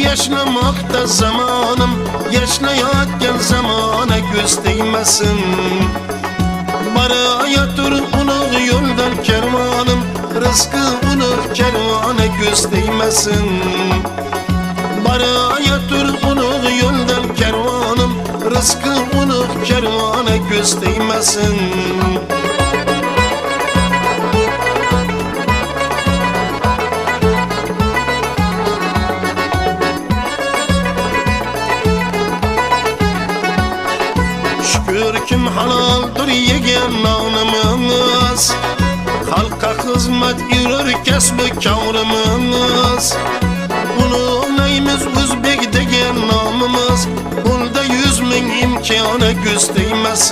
Yaşlamakta zamanım, yaşlayotgan zamona göz değmesin. Barayatur ulug' yo'ldan kervonim, rizqi ulug' kervona göz değmesin. Barayatur ulug' yo'ldan kervonim, rizqi ulug' kervona göz değmesin. Kim halaldır yegan nonimiz, xalqqa xizmat yurur kasbi kavrimiz. Ulug'laymiz o'zbek degan nomimiz, bunda 100 ming imkoni ko'z tegmas.